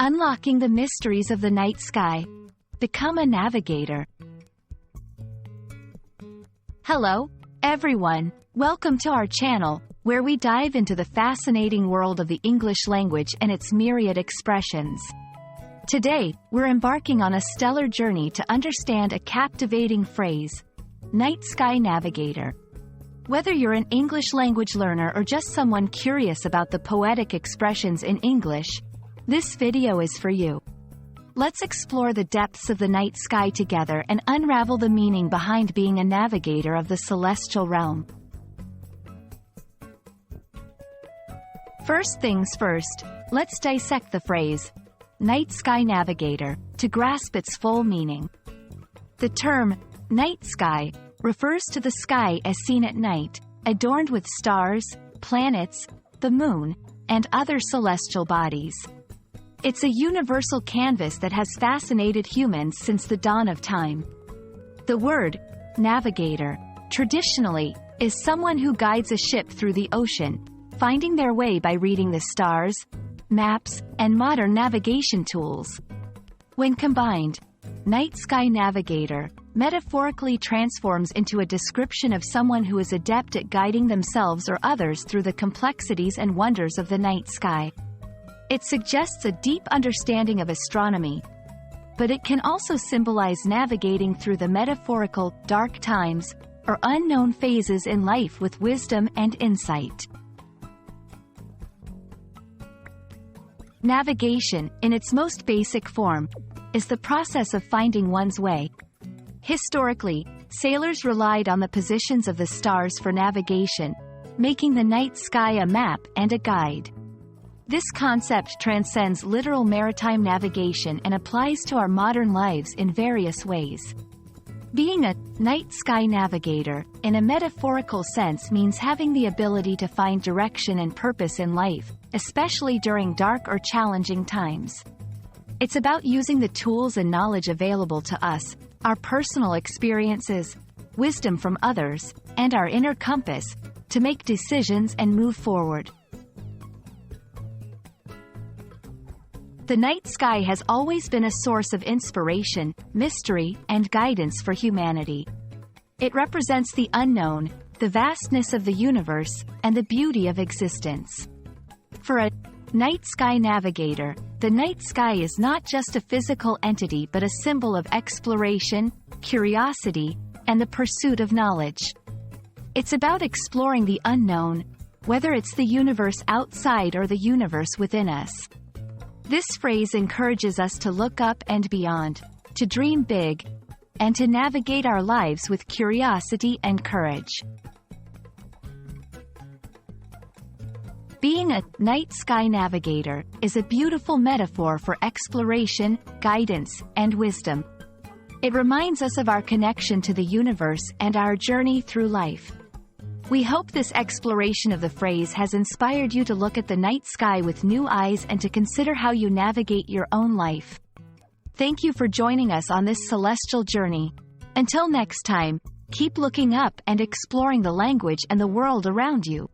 Unlocking the mysteries of the night sky. Become a navigator. Hello, everyone. Welcome to our channel, where we dive into the fascinating world of the English language and its myriad expressions. Today, we're embarking on a stellar journey to understand a captivating phrase, night sky navigator. Whether you're an English language learner or just someone curious about the poetic expressions in English, this video is for you. Let's explore the depths of the night sky together and unravel the meaning behind being a navigator of the celestial realm. First things first, let's dissect the phrase, night sky navigator, to grasp its full meaning. The term, night sky, refers to the sky as seen at night, adorned with stars, planets, the moon, and other celestial bodies. It's a universal canvas that has fascinated humans since the dawn of time. The word, navigator, traditionally, is someone who guides a ship through the ocean, finding their way by reading the stars, maps, and modern navigation tools. When combined, night sky navigator metaphorically transforms into a description of someone who is adept at guiding themselves or others through the complexities and wonders of the night sky. It suggests a deep understanding of astronomy, but it can also symbolize navigating through the metaphorical, dark times, or unknown phases in life with wisdom and insight. Navigation, in its most basic form, is the process of finding one's way. Historically, sailors relied on the positions of the stars for navigation, making the night sky a map and a guide. This concept transcends literal maritime navigation and applies to our modern lives in various ways. Being a night sky navigator, in a metaphorical sense, means having the ability to find direction and purpose in life, especially during dark or challenging times. It's about using the tools and knowledge available to us, our personal experiences, wisdom from others, and our inner compass, to make decisions and move forward. The night sky has always been a source of inspiration, mystery, and guidance for humanity. It represents the unknown, the vastness of the universe, and the beauty of existence. For a night sky navigator, the night sky is not just a physical entity but a symbol of exploration, curiosity, and the pursuit of knowledge. It's about exploring the unknown, whether it's the universe outside or the universe within us. This phrase encourages us to look up and beyond, to dream big, and to navigate our lives with curiosity and courage. Being a night sky navigator is a beautiful metaphor for exploration, guidance, and wisdom. It reminds us of our connection to the universe and our journey through life. We hope this exploration of the phrase has inspired you to look at the night sky with new eyes and to consider how you navigate your own life. Thank you for joining us on this celestial journey. Until next time, keep looking up and exploring the language and the world around you.